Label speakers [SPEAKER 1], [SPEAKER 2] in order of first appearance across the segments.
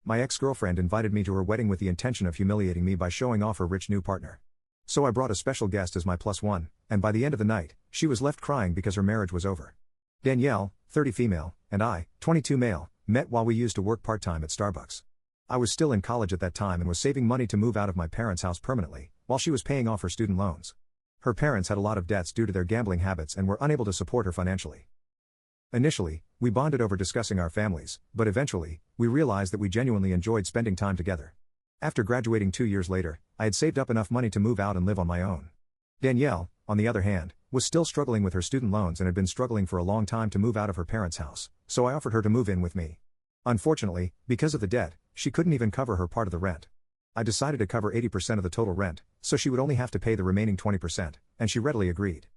[SPEAKER 1] My ex-girlfriend invited me to her wedding with the intention of humiliating me by showing off her rich new partner. So I brought a special guest as my plus one, and by the end of the night, she was left crying because her marriage was over. Danielle, 30 female, and I, 22 male, met while we used to work part-time at Starbucks. I was still in college at that time and was saving money to move out of my parents' house permanently, while she was paying off her student loans. Her parents had a lot of debts due to their gambling habits and were unable to support her financially. Initially, we bonded over discussing our families, but eventually, we realized that we genuinely enjoyed spending time together. After graduating 2 years later, I had saved up enough money to move out and live on my own. Danielle, on the other hand, was still struggling with her student loans and had been struggling for a long time to move out of her parents' house, so I offered her to move in with me. Unfortunately, because of the debt, she couldn't even cover her part of the rent. I decided to cover 80% of the total rent, so she would only have to pay the remaining 20%, and she readily agreed.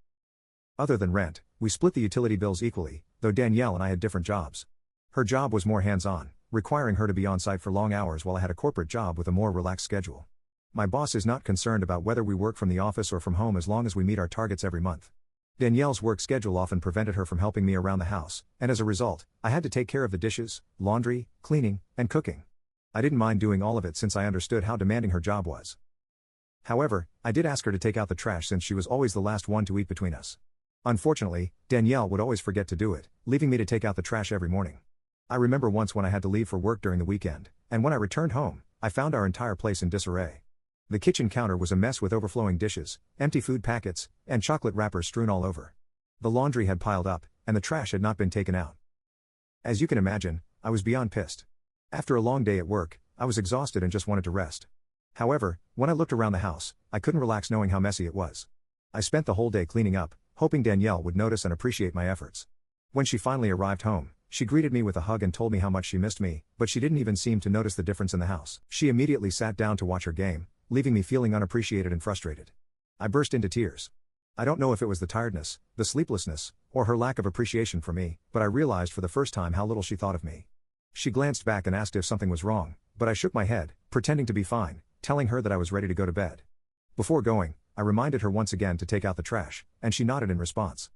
[SPEAKER 1] Other than rent, we split the utility bills equally, though Danielle and I had different jobs. Her job was more hands-on, requiring her to be on site for long hours while I had a corporate job with a more relaxed schedule. My boss is not concerned about whether we work from the office or from home as long as we meet our targets every month. Danielle's work schedule often prevented her from helping me around the house, and as a result, I had to take care of the dishes, laundry, cleaning, and cooking. I didn't mind doing all of it since I understood how demanding her job was. However, I did ask her to take out the trash since she was always the last one to eat between us. Unfortunately, Danielle would always forget to do it, leaving me to take out the trash every morning. I remember once when I had to leave for work during the weekend, and when I returned home, I found our entire place in disarray. The kitchen counter was a mess with overflowing dishes, empty food packets, and chocolate wrappers strewn all over. The laundry had piled up, and the trash had not been taken out. As you can imagine, I was beyond pissed. After a long day at work, I was exhausted and just wanted to rest. However, when I looked around the house, I couldn't relax knowing how messy it was. I spent the whole day cleaning up, hoping Danielle would notice and appreciate my efforts. When she finally arrived home, she greeted me with a hug and told me how much she missed me, but she didn't even seem to notice the difference in the house. She immediately sat down to watch her game, leaving me feeling unappreciated and frustrated. I burst into tears. I don't know if it was the tiredness, the sleeplessness, or her lack of appreciation for me, but I realized for the first time how little she thought of me. She glanced back and asked if something was wrong, but I shook my head, pretending to be fine, telling her that I was ready to go to bed. Before going, I reminded her once again to take out the trash, and she nodded in response.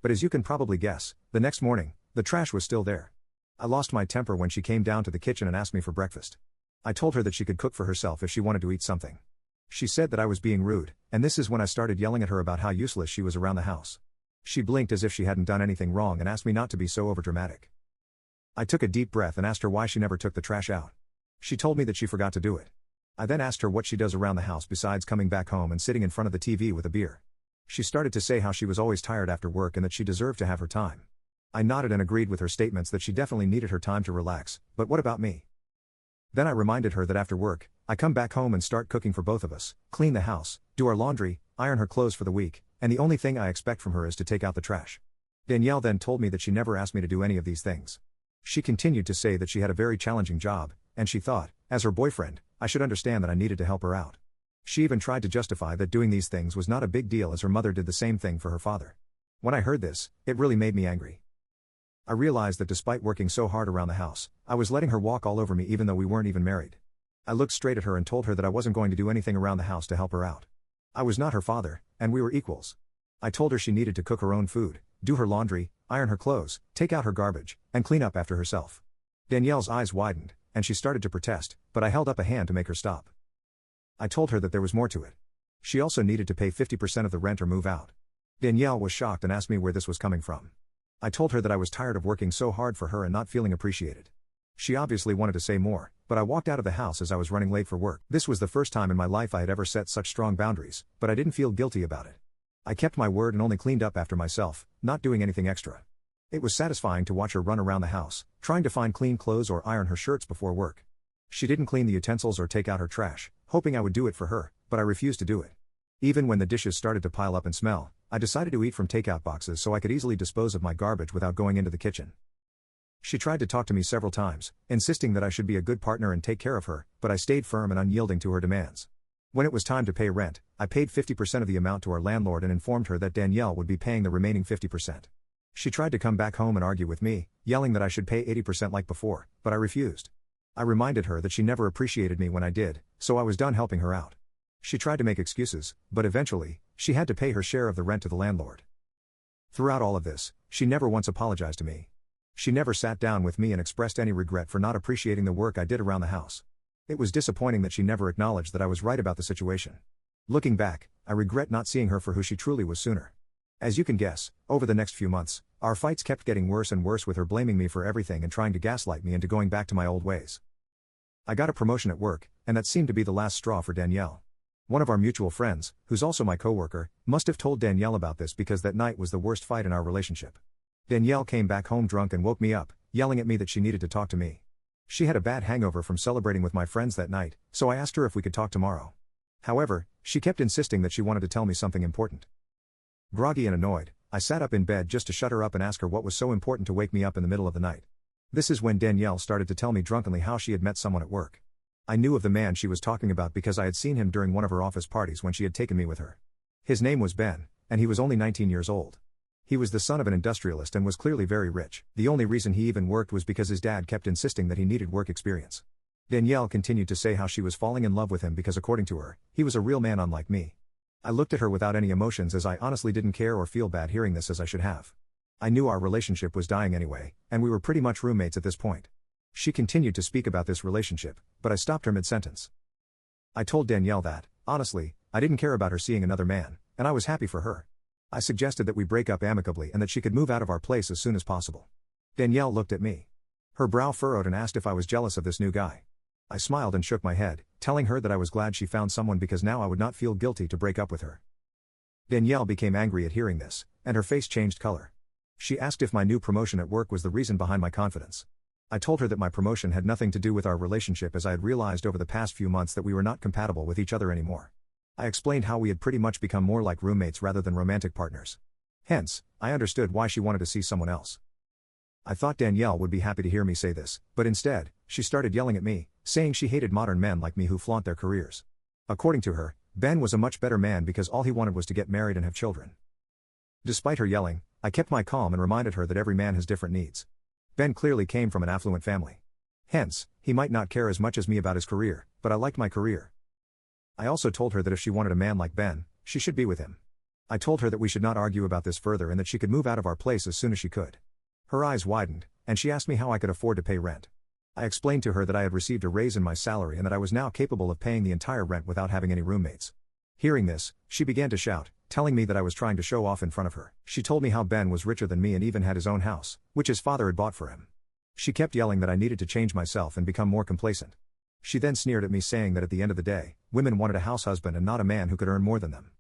[SPEAKER 1] But as you can probably guess, the next morning, the trash was still there. I lost my temper when she came down to the kitchen and asked me for breakfast. I told her that she could cook for herself if she wanted to eat something. She said that I was being rude, and this is when I started yelling at her about how useless she was around the house. She blinked as if she hadn't done anything wrong and asked me not to be so overdramatic. I took a deep breath and asked her why she never took the trash out. She told me that she forgot to do it. I then asked her what she does around the house besides coming back home and sitting in front of the TV with a beer. She started to say how she was always tired after work and that she deserved to have her time. I nodded and agreed with her statements that she definitely needed her time to relax, but what about me? Then I reminded her that after work, I come back home and start cooking for both of us, clean the house, do our laundry, iron her clothes for the week, and the only thing I expect from her is to take out the trash. Danielle then told me that she never asked me to do any of these things. She continued to say that she had a very challenging job, and she thought, as her boyfriend, I should understand that I needed to help her out. She even tried to justify that doing these things was not a big deal as her mother did the same thing for her father. When I heard this, it really made me angry. I realized that despite working so hard around the house, I was letting her walk all over me even though we weren't even married. I looked straight at her and told her that I wasn't going to do anything around the house to help her out. I was not her father, and we were equals. I told her she needed to cook her own food, do her laundry, iron her clothes, take out her garbage, and clean up after herself. Danielle's eyes widened, and she started to protest, but I held up a hand to make her stop. I told her that there was more to it. She also needed to pay 50% of the rent or move out. Danielle was shocked and asked me where this was coming from. I told her that I was tired of working so hard for her and not feeling appreciated. She obviously wanted to say more, but I walked out of the house as I was running late for work. This was the first time in my life I had ever set such strong boundaries, but I didn't feel guilty about it. I kept my word and only cleaned up after myself, not doing anything extra. It was satisfying to watch her run around the house, trying to find clean clothes or iron her shirts before work. She didn't clean the utensils or take out her trash, hoping I would do it for her, but I refused to do it. Even when the dishes started to pile up and smell, I decided to eat from takeout boxes so I could easily dispose of my garbage without going into the kitchen. She tried to talk to me several times, insisting that I should be a good partner and take care of her, but I stayed firm and unyielding to her demands. When it was time to pay rent, I paid 50% of the amount to our landlord and informed her that Danielle would be paying the remaining 50%. She tried to come back home and argue with me, yelling that I should pay 80% like before, but I refused. I reminded her that she never appreciated me when I did, so I was done helping her out. She tried to make excuses, but eventually, she had to pay her share of the rent to the landlord. Throughout all of this, she never once apologized to me. She never sat down with me and expressed any regret for not appreciating the work I did around the house. It was disappointing that she never acknowledged that I was right about the situation. Looking back, I regret not seeing her for who she truly was sooner. As you can guess, over the next few months, our fights kept getting worse and worse, with her blaming me for everything and trying to gaslight me into going back to my old ways. I got a promotion at work, and that seemed to be the last straw for Danielle. One of our mutual friends, who's also my coworker, must have told Danielle about this because that night was the worst fight in our relationship. Danielle came back home drunk and woke me up, yelling at me that she needed to talk to me. She had a bad hangover from celebrating with my friends that night, so I asked her if we could talk tomorrow. However, she kept insisting that she wanted to tell me something important. Groggy and annoyed, I sat up in bed just to shut her up and ask her what was so important to wake me up in the middle of the night. This is when Danielle started to tell me drunkenly how she had met someone at work. I knew of the man she was talking about because I had seen him during one of her office parties when she had taken me with her. His name was Ben, and he was only 19 years old. He was the son of an industrialist and was clearly very rich. The only reason he even worked was because his dad kept insisting that he needed work experience. Danielle continued to say how she was falling in love with him because, according to her, he was a real man unlike me. I looked at her without any emotions, as I honestly didn't care or feel bad hearing this as I should have. I knew our relationship was dying anyway, and we were pretty much roommates at this point. She continued to speak about this relationship, but I stopped her mid-sentence. I told Danielle that, honestly, I didn't care about her seeing another man, and I was happy for her. I suggested that we break up amicably and that she could move out of our place as soon as possible. Danielle looked at me. Her brow furrowed and asked if I was jealous of this new guy. I smiled and shook my head, telling her that I was glad she found someone because now I would not feel guilty to break up with her. Danielle became angry at hearing this, and her face changed color. She asked if my new promotion at work was the reason behind my confidence. I told her that my promotion had nothing to do with our relationship, as I had realized over the past few months that we were not compatible with each other anymore. I explained how we had pretty much become more like roommates rather than romantic partners. Hence, I understood why she wanted to see someone else. I thought Danielle would be happy to hear me say this, but instead, she started yelling at me, saying she hated modern men like me who flaunt their careers. According to her, Ben was a much better man because all he wanted was to get married and have children. Despite her yelling, I kept my calm and reminded her that every man has different needs. Ben clearly came from an affluent family. Hence, he might not care as much as me about his career, but I liked my career. I also told her that if she wanted a man like Ben, she should be with him. I told her that we should not argue about this further and that she could move out of our place as soon as she could. Her eyes widened, and she asked me how I could afford to pay rent. I explained to her that I had received a raise in my salary and that I was now capable of paying the entire rent without having any roommates. Hearing this, she began to shout, telling me that I was trying to show off in front of her. She told me how Ben was richer than me and even had his own house, which his father had bought for him. She kept yelling that I needed to change myself and become more complacent. She then sneered at me, saying that at the end of the day, women wanted a house husband and not a man who could earn more than them.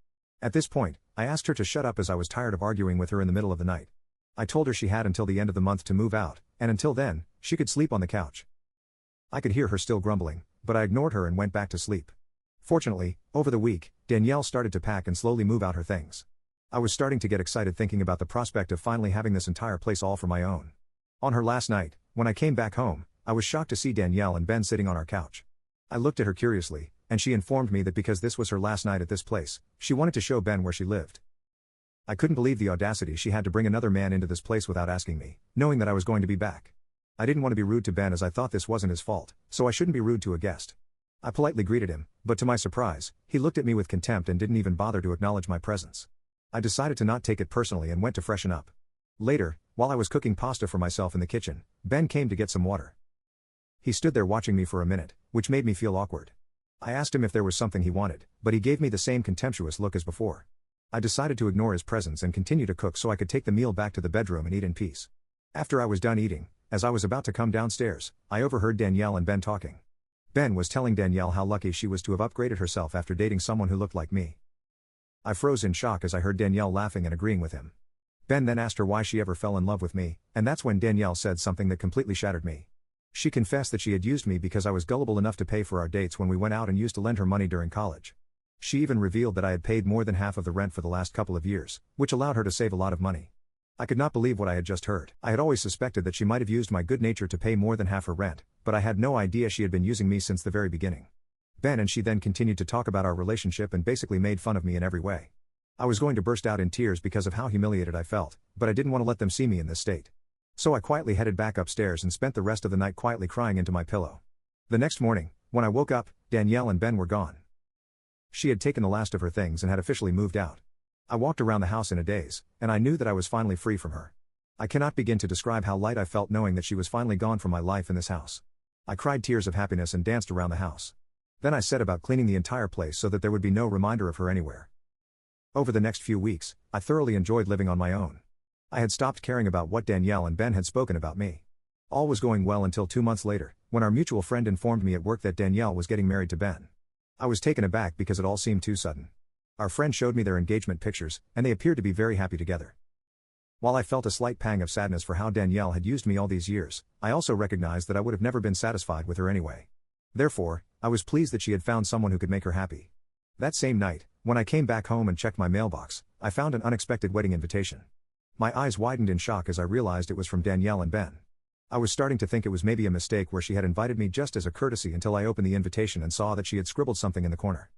[SPEAKER 1] At this point, I asked her to shut up as I was tired of arguing with her in the middle of the night. I told her she had until the end of the month to move out, and until then, she could sleep on the couch. I could hear her still grumbling, but I ignored her and went back to sleep. Fortunately, over the week, Danielle started to pack and slowly move out her things. I was starting to get excited thinking about the prospect of finally having this entire place all for my own. On her last night, when I came back home, I was shocked to see Danielle and Ben sitting on our couch. I looked at her curiously, and she informed me that because this was her last night at this place, she wanted to show Ben where she lived. I couldn't believe the audacity she had to bring another man into this place without asking me, knowing that I was going to be back. I didn't want to be rude to Ben as I thought this wasn't his fault, so I shouldn't be rude to a guest. I politely greeted him, but to my surprise, he looked at me with contempt and didn't even bother to acknowledge my presence. I decided to not take it personally and went to freshen up. Later, while I was cooking pasta for myself in the kitchen, Ben came to get some water. He stood there watching me for a minute, which made me feel awkward. I asked him if there was something he wanted, but he gave me the same contemptuous look as before. I decided to ignore his presence and continue to cook so I could take the meal back to the bedroom and eat in peace. After I was done eating, as I was about to come downstairs, I overheard Danielle and Ben talking. Ben was telling Danielle how lucky she was to have upgraded herself after dating someone who looked like me. I froze in shock as I heard Danielle laughing and agreeing with him. Ben then asked her why she ever fell in love with me, and that's when Danielle said something that completely shattered me. She confessed that she had used me because I was gullible enough to pay for our dates when we went out and used to lend her money during college. She even revealed that I had paid more than half of the rent for the last couple of years, which allowed her to save a lot of money. I could not believe what I had just heard. I had always suspected that she might have used my good nature to pay more than half her rent, but I had no idea she had been using me since the very beginning. Ben and she then continued to talk about our relationship and basically made fun of me in every way. I was going to burst out in tears because of how humiliated I felt, but I didn't want to let them see me in this state. So I quietly headed back upstairs and spent the rest of the night quietly crying into my pillow. The next morning, when I woke up, Danielle and Ben were gone. She had taken the last of her things and had officially moved out. I walked around the house in a daze, and I knew that I was finally free from her. I cannot begin to describe how light I felt knowing that she was finally gone from my life in this house. I cried tears of happiness and danced around the house. Then I set about cleaning the entire place so that there would be no reminder of her anywhere. Over the next few weeks, I thoroughly enjoyed living on my own. I had stopped caring about what Danielle and Ben had spoken about me. All was going well until 2 months later, when our mutual friend informed me at work that Danielle was getting married to Ben. I was taken aback because it all seemed too sudden. Our friend showed me their engagement pictures, and they appeared to be very happy together. While I felt a slight pang of sadness for how Danielle had used me all these years, I also recognized that I would have never been satisfied with her anyway. Therefore, I was pleased that she had found someone who could make her happy. That same night, when I came back home and checked my mailbox, I found an unexpected wedding invitation. My eyes widened in shock as I realized it was from Danielle and Ben. I was starting to think it was maybe a mistake where she had invited me just as a courtesy until I opened the invitation and saw that she had scribbled something in the corner.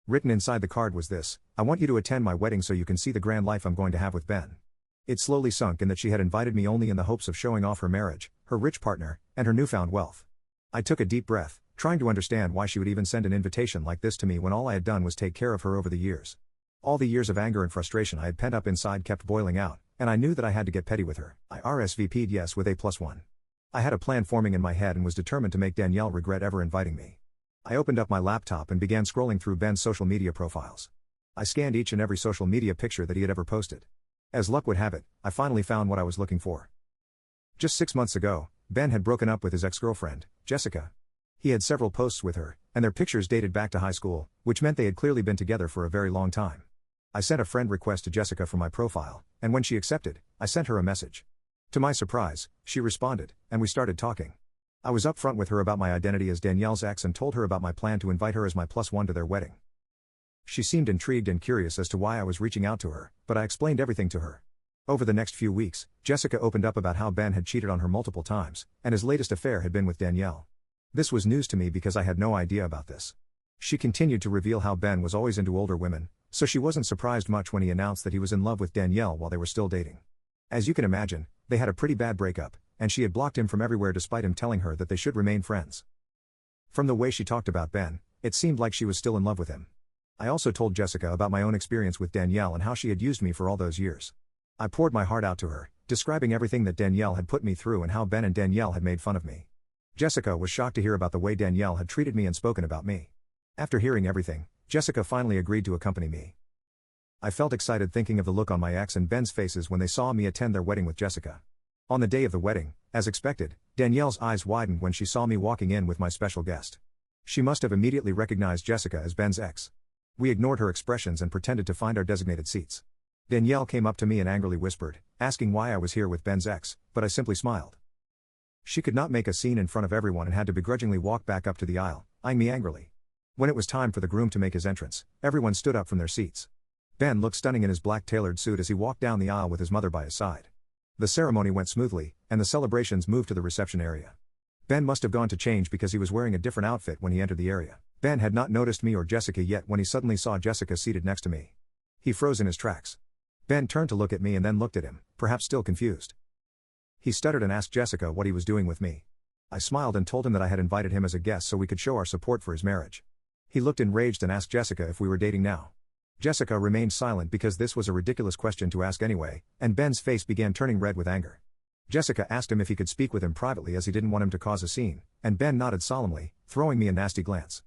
[SPEAKER 1] Written inside the card was this: "I want you to attend my wedding so you can see the grand life I'm going to have with Ben." It slowly sunk in that she had invited me only in the hopes of showing off her marriage, her rich partner, and her newfound wealth. I took a deep breath, trying to understand why she would even send an invitation like this to me when all I had done was take care of her over the years. All the years of anger and frustration I had pent up inside kept boiling out, and I knew that I had to get petty with her. I RSVP'd yes with A+1. I had a plan forming in my head and was determined to make Danielle regret ever inviting me. I opened up my laptop and began scrolling through Ben's social media profiles. I scanned each and every social media picture that he had ever posted. As luck would have it, I finally found what I was looking for. Just 6 months ago, Ben had broken up with his ex-girlfriend, Jessica. He had several posts with her, and their pictures dated back to high school, which meant they had clearly been together for a very long time. I sent a friend request to Jessica from my profile, and when she accepted, I sent her a message. To my surprise, she responded, and we started talking. I was upfront with her about my identity as Danielle's ex and told her about my plan to invite her as my +1 to their wedding. She seemed intrigued and curious as to why I was reaching out to her, but I explained everything to her. Over the next few weeks, Jessica opened up about how Ben had cheated on her multiple times, and his latest affair had been with Danielle. This was news to me because I had no idea about this. She continued to reveal how Ben was always into older women, so she wasn't surprised much when he announced that he was in love with Danielle while they were still dating. As you can imagine, they had a pretty bad breakup, and she had blocked him from everywhere despite him telling her that they should remain friends. From the way she talked about Ben, it seemed like she was still in love with him. I also told Jessica about my own experience with Danielle and how she had used me for all those years. I poured my heart out to her, describing everything that Danielle had put me through and how Ben and Danielle had made fun of me. Jessica was shocked to hear about the way Danielle had treated me and spoken about me. After hearing everything, Jessica finally agreed to accompany me. I felt excited thinking of the look on my ex and Ben's faces when they saw me attend their wedding with Jessica. On the day of the wedding, as expected, Danielle's eyes widened when she saw me walking in with my special guest. She must have immediately recognized Jessica as Ben's ex. We ignored her expressions and pretended to find our designated seats. Danielle came up to me and angrily whispered, asking why I was here with Ben's ex, but I simply smiled. She could not make a scene in front of everyone and had to begrudgingly walk back up to the aisle, eyeing me angrily. When it was time for the groom to make his entrance, everyone stood up from their seats. Ben looked stunning in his black tailored suit as he walked down the aisle with his mother by his side. The ceremony went smoothly, and the celebrations moved to the reception area. Ben must have gone to change because he was wearing a different outfit when he entered the area. Ben had not noticed me or Jessica yet when he suddenly saw Jessica seated next to me. He froze in his tracks. Ben turned to look at me and then looked at him, perhaps still confused. He stuttered and asked Jessica what he was doing with me. I smiled and told him that I had invited him as a guest so we could show our support for his marriage. He looked enraged and asked Jessica if we were dating now. Jessica remained silent because this was a ridiculous question to ask anyway, and Ben's face began turning red with anger. Jessica asked him if he could speak with him privately as he didn't want him to cause a scene, and Ben nodded solemnly, throwing me a nasty glance.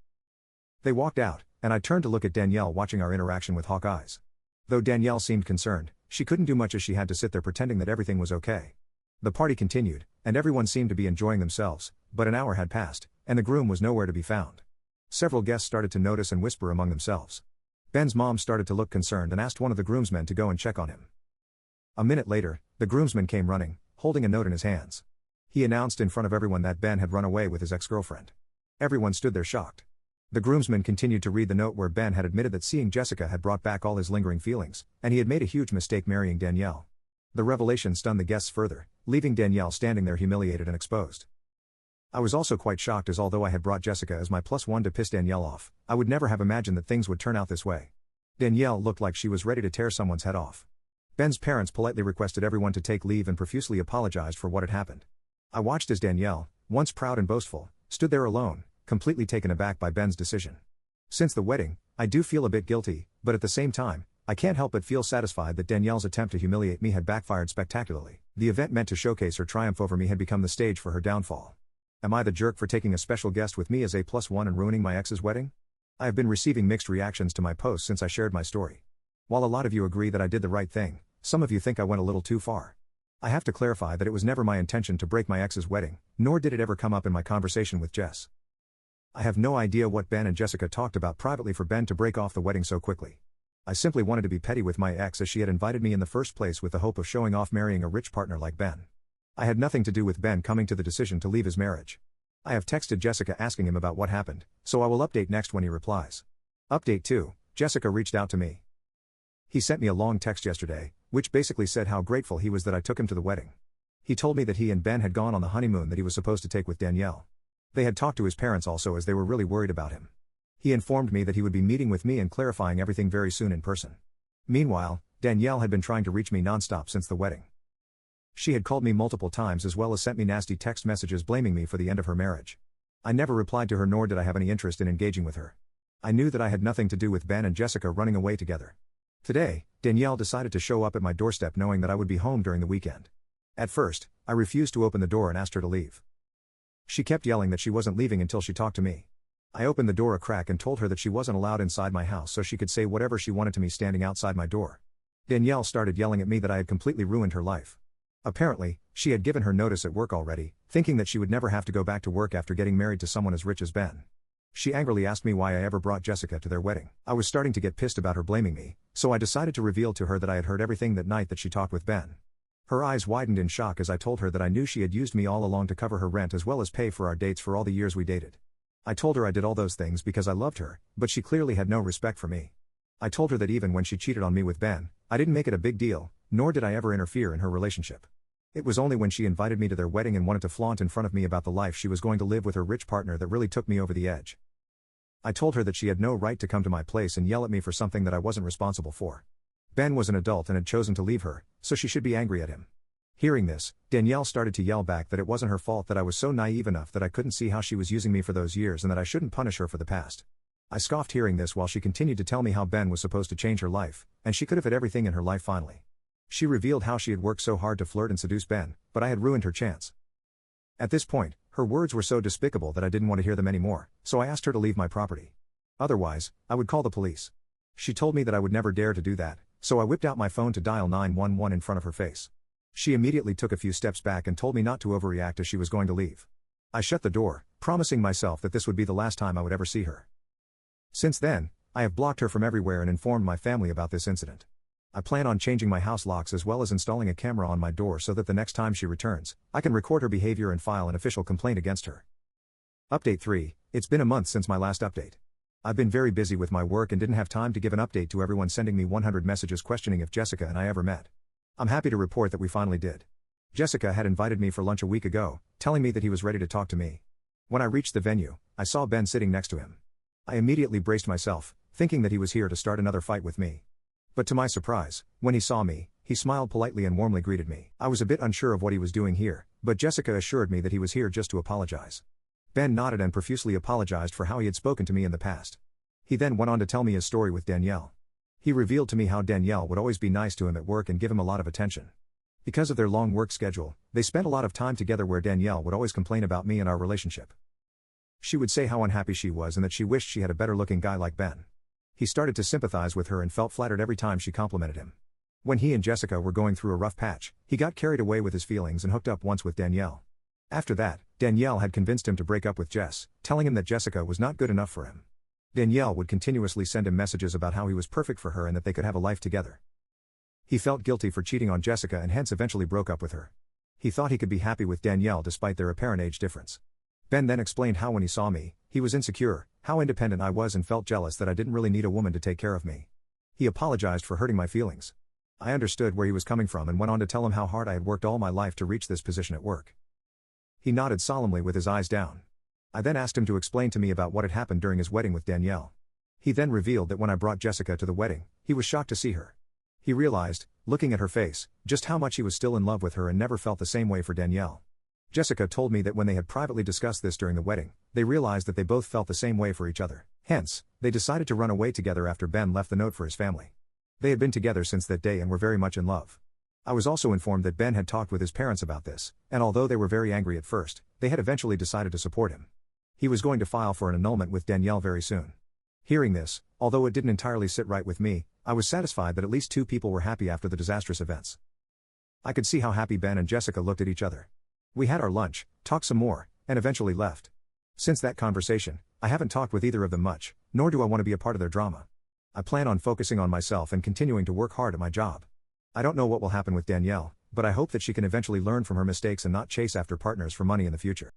[SPEAKER 1] They walked out, and I turned to look at Danielle watching our interaction with hawk eyes. Though Danielle seemed concerned, she couldn't do much as she had to sit there pretending that everything was okay. The party continued, and everyone seemed to be enjoying themselves, but an hour had passed, and the groom was nowhere to be found. Several guests started to notice and whisper among themselves. Ben's mom started to look concerned and asked one of the groomsmen to go and check on him. A minute later, the groomsman came running, holding a note in his hands. He announced in front of everyone that Ben had run away with his ex-girlfriend. Everyone stood there shocked. The groomsman continued to read the note where Ben had admitted that seeing Jessica had brought back all his lingering feelings, and he had made a huge mistake marrying Danielle. The revelation stunned the guests further, leaving Danielle standing there humiliated and exposed. I was also quite shocked as although I had brought Jessica as my +1 to piss Danielle off, I would never have imagined that things would turn out this way. Danielle looked like she was ready to tear someone's head off. Ben's parents politely requested everyone to take leave and profusely apologized for what had happened. I watched as Danielle, once proud and boastful, stood there alone, completely taken aback by Ben's decision. Since the wedding, I do feel a bit guilty, but at the same time, I can't help but feel satisfied that Danielle's attempt to humiliate me had backfired spectacularly. The event meant to showcase her triumph over me had become the stage for her downfall. Am I the jerk for taking a special guest with me as A+1 and ruining my ex's wedding? I have been receiving mixed reactions to my posts since I shared my story. While a lot of you agree that I did the right thing, some of you think I went a little too far. I have to clarify that it was never my intention to break my ex's wedding, nor did it ever come up in my conversation with Jess. I have no idea what Ben and Jessica talked about privately for Ben to break off the wedding so quickly. I simply wanted to be petty with my ex as she had invited me in the first place with the hope of showing off marrying a rich partner like Ben. I had nothing to do with Ben coming to the decision to leave his marriage. I have texted Jessica asking him about what happened, so I will update next when he replies. Update 2, Jessica reached out to me. He sent me a long text yesterday, which basically said how grateful he was that I took him to the wedding. He told me that he and Ben had gone on the honeymoon that he was supposed to take with Danielle. They had talked to his parents also as they were really worried about him. He informed me that he would be meeting with me and clarifying everything very soon in person. Meanwhile, Danielle had been trying to reach me nonstop since the wedding. She had called me multiple times as well as sent me nasty text messages blaming me for the end of her marriage. I never replied to her nor did I have any interest in engaging with her. I knew that I had nothing to do with Ben and Jessica running away together. Today, Danielle decided to show up at my doorstep knowing that I would be home during the weekend. At first, I refused to open the door and asked her to leave. She kept yelling that she wasn't leaving until she talked to me. I opened the door a crack and told her that she wasn't allowed inside my house so she could say whatever she wanted to me standing outside my door. Danielle started yelling at me that I had completely ruined her life. Apparently, she had given her notice at work already, thinking that she would never have to go back to work after getting married to someone as rich as Ben. She angrily asked me why I ever brought Jessica to their wedding. I was starting to get pissed about her blaming me, so I decided to reveal to her that I had heard everything that night that she talked with Ben. Her eyes widened in shock as I told her that I knew she had used me all along to cover her rent as well as pay for our dates for all the years we dated. I told her I did all those things because I loved her, but she clearly had no respect for me. I told her that even when she cheated on me with Ben, I didn't make it a big deal, nor did I ever interfere in her relationship. It was only when she invited me to their wedding and wanted to flaunt in front of me about the life she was going to live with her rich partner that really took me over the edge. I told her that she had no right to come to my place and yell at me for something that I wasn't responsible for. Ben was an adult and had chosen to leave her, so she should be angry at him. Hearing this, Danielle started to yell back that it wasn't her fault that I was so naive enough that I couldn't see how she was using me for those years and that I shouldn't punish her for the past. I scoffed hearing this while she continued to tell me how Ben was supposed to change her life, and she could have had everything in her life finally. She revealed how she had worked so hard to flirt and seduce Ben, but I had ruined her chance. At this point, her words were so despicable that I didn't want to hear them anymore, so I asked her to leave my property. Otherwise, I would call the police. She told me that I would never dare to do that, so I whipped out my phone to dial 911 in front of her face. She immediately took a few steps back and told me not to overreact as she was going to leave. I shut the door, promising myself that this would be the last time I would ever see her. Since then, I have blocked her from everywhere and informed my family about this incident. I plan on changing my house locks as well as installing a camera on my door so that the next time she returns, I can record her behavior and file an official complaint against her. Update 3, it's been a month since my last update. I've been very busy with my work and didn't have time to give an update to everyone sending me 100 messages questioning if Jessica and I ever met. I'm happy to report that we finally did. Jessica had invited me for lunch a week ago, telling me that he was ready to talk to me. When I reached the venue, I saw Ben sitting next to him. I immediately braced myself, thinking that he was here to start another fight with me. But to my surprise, when he saw me, he smiled politely and warmly greeted me. I was a bit unsure of what he was doing here, but Jessica assured me that he was here just to apologize. Ben nodded and profusely apologized for how he had spoken to me in the past. He then went on to tell me his story with Danielle. He revealed to me how Danielle would always be nice to him at work and give him a lot of attention. Because of their long work schedule, they spent a lot of time together where Danielle would always complain about me and our relationship. She would say how unhappy she was and that she wished she had a better-looking guy like Ben. He started to sympathize with her and felt flattered every time she complimented him. When he and Jessica were going through a rough patch, he got carried away with his feelings and hooked up once with Danielle. After that, Danielle had convinced him to break up with Jess, telling him that Jessica was not good enough for him. Danielle would continuously send him messages about how he was perfect for her and that they could have a life together. He felt guilty for cheating on Jessica and hence eventually broke up with her. He thought he could be happy with Danielle despite their apparent age difference. Ben then explained how when he saw me, he was insecure, how independent I was and felt jealous that I didn't really need a woman to take care of me. He apologized for hurting my feelings. I understood where he was coming from and went on to tell him how hard I had worked all my life to reach this position at work. He nodded solemnly with his eyes down. I then asked him to explain to me about what had happened during his wedding with Danielle. He then revealed that when I brought Jessica to the wedding, he was shocked to see her. He realized, looking at her face, just how much he was still in love with her and never felt the same way for Danielle. Jessica told me that when they had privately discussed this during the wedding, they realized that they both felt the same way for each other. Hence, they decided to run away together after Ben left the note for his family. They had been together since that day and were very much in love. I was also informed that Ben had talked with his parents about this, and although they were very angry at first, they had eventually decided to support him. He was going to file for an annulment with Danielle very soon. Hearing this, although it didn't entirely sit right with me, I was satisfied that at least two people were happy after the disastrous events. I could see how happy Ben and Jessica looked at each other. We had our lunch, talked some more, and eventually left. Since that conversation, I haven't talked with either of them much, nor do I want to be a part of their drama. I plan on focusing on myself and continuing to work hard at my job. I don't know what will happen with Danielle, but I hope that she can eventually learn from her mistakes and not chase after partners for money in the future.